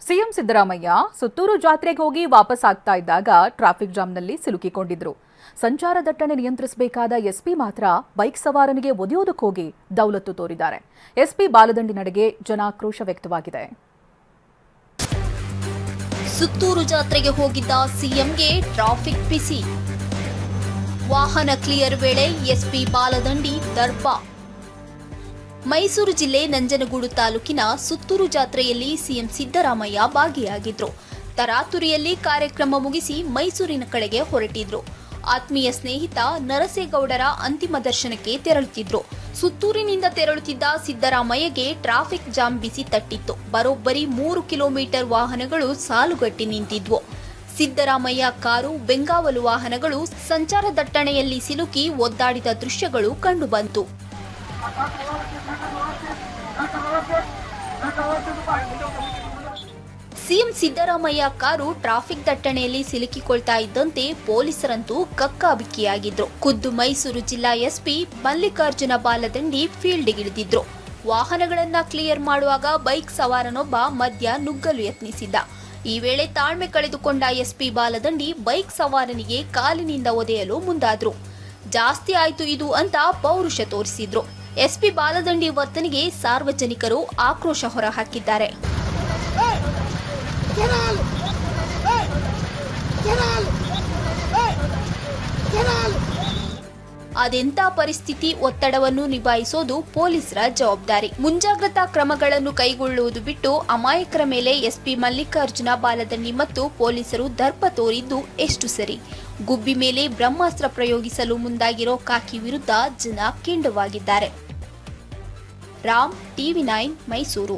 CM Siddaramaiah Suttur ಜಾತ್ರೆಗೆ ಹೋಗಿ ವಾಪಸ್ ಆಗ್ತಾ ಇದ್ದಾಗ ಟ್ರಾಫಿಕ್ ಜಾಮ್ನಲ್ಲಿ ಸಿಲುಕಿಕೊಂಡಿದ್ರು. ಸಂಚಾರ ದಟ್ಟಣೆ ನಿಯಂತ್ರಿಸಬೇಕಾದ ಎಸ್ಪಿ ಮಾತ್ರ ಬೈಕ್ ಸವಾರನಿಗೆ ಒದೆಯೋದಕ್ಕೆ ಹೋಗಿ ದೌಲತ್ತು ತೋರಿದ್ದಾರೆ. ಎಸ್ಪಿ ಬಾಲದಂಡಿ ನಡೆಗೆ ಜನಾಕ್ರೋಶ ವ್ಯಕ್ತವಾಗಿದೆ. ಸುತ್ತೂರು ಜಾತ್ರೆಗೆ ಹೋಗಿದ್ದ ಸಿಎಂಗೆ ಟ್ರಾಫಿಕ್ ಬಿಸಿ. ವಾಹನ ಕ್ಲಿಯರ್ ವೇಳೆ ಎಸ್ಪಿ ಬಾಲದಂಡಿ ದರ್ಪ. ಮೈಸೂರು ಜಿಲ್ಲೆ ನಂಜನಗೂಡು ತಾಲೂಕಿನ ಸುತ್ತೂರು ಜಾತ್ರೆಯಲ್ಲಿ ಸಿಎಂ ಸಿದ್ದರಾಮಯ್ಯ ಭಾಗಿಯಾಗಿದ್ರು. ತರಾತುರಿಯಲ್ಲಿ ಕಾರ್ಯಕ್ರಮ ಮುಗಿಸಿ ಮೈಸೂರಿನ ಕಡೆಗೆ ಹೊರಟಿದ್ರು. ಆತ್ಮೀಯ ಸ್ನೇಹಿತ ನರಸೇಗೌಡರ ಅಂತಿಮ ದರ್ಶನಕ್ಕೆ ತೆರಳುತ್ತಿದ್ರು. ಸುತ್ತೂರಿನಿಂದ ತೆರಳುತ್ತಿದ್ದ ಸಿದ್ದರಾಮಯ್ಯಗೆ ಟ್ರಾಫಿಕ್ ಜಾಮ್ ಬಿಸಿ ತಟ್ಟಿತ್ತು. ಬರೋಬ್ಬರಿ 3 ಕಿಲೋಮೀಟರ್ ವಾಹನಗಳು ಸಾಲುಗಟ್ಟಿ ನಿಂತಿದ್ವು. ಸಿದ್ದರಾಮಯ್ಯ ಕಾರು, ಬೆಂಗಾವಲು ವಾಹನಗಳು ಸಂಚಾರ ದಟ್ಟಣೆಯಲ್ಲಿ ಸಿಲುಕಿ ಒದ್ದಾಡಿದ ದೃಶ್ಯಗಳು ಕಂಡುಬಂತು. ಸಿಎಂ ಸಿದ್ದರಾಮಯ್ಯ ಕಾರು ಟ್ರಾಫಿಕ್ ದಟ್ಟಣೆಯಲ್ಲಿ ಸಿಲುಕಿಕೊಳ್ತಾ ಇದ್ದಂತೆ ಪೊಲೀಸರಂತೂ ಕಕ್ಕಾಬಿಕ್ಕಿಯಾಗಿದ್ರು. ಖುದ್ದು ಮೈಸೂರು ಜಿಲ್ಲಾ ಎಸ್ಪಿ ಮಲ್ಲಿಕಾರ್ಜುನ ಬಾಲದಂಡಿ ಫೀಲ್ಡ್ಗಿಳಿದಿದ್ರು. ವಾಹನಗಳನ್ನ ಕ್ಲಿಯರ್ ಮಾಡುವಾಗ ಬೈಕ್ ಸವಾರನೊಬ್ಬ ಮಧ್ಯ ನುಗ್ಗಲು ಯತ್ನಿಸಿದ್ದ. ಈ ವೇಳೆ ತಾಳ್ಮೆ ಕಳೆದುಕೊಂಡ ಎಸ್ಪಿ ಬಾಲದಂಡಿ ಬೈಕ್ ಸವಾರನಿಗೆ ಕಾಲಿನಿಂದ ಒದೆಯಲು ಮುಂದಾದ್ರು. ಜಾಸ್ತಿ ಆಯ್ತು ಇದು ಅಂತ ಪೌರುಷ ತೋರಿಸಿದ್ರು. ಎಸ್ಪಿ ಬಾಲದಂಡಿ ವರ್ತನೆಗೆ ಸಾರ್ವಜನಿಕರು ಆಕ್ರೋಶ ಹೊರಹಾಕಿದ್ದಾರೆ. ಅದೆಂಥ ಪರಿಸ್ಥಿತಿ, ಒತ್ತಡವನ್ನು ನಿಭಾಯಿಸೋದು ಪೊಲೀಸರ ಜವಾಬ್ದಾರಿ. ಮುಂಜಾಗ್ರತಾ ಕ್ರಮಗಳನ್ನು ಕೈಗೊಳ್ಳುವುದು ಬಿಟ್ಟು ಅಮಾಯಕರ ಮೇಲೆ ಎಸ್ಪಿ ಮಲ್ಲಿಕಾರ್ಜುನ ಬಾಲದಂಡಿ ಮತ್ತು ಪೊಲೀಸರು ದರ್ಪ ತೋರಿದ್ದು ಎಷ್ಟು ಸರಿ? ಗುಬ್ಬಿ ಮೇಲೆ ಬ್ರಹ್ಮಾಸ್ತ್ರ ಪ್ರಯೋಗಿಸಲು ಮುಂದಾಗಿರೋ ಕಾಕಿ ವಿರುದ್ಧ ಜನ ಕೆಂಡವಾಗಿದ್ದಾರೆ. ರಾಮ್, ಟಿವಿ9 ಮೈಸೂರು.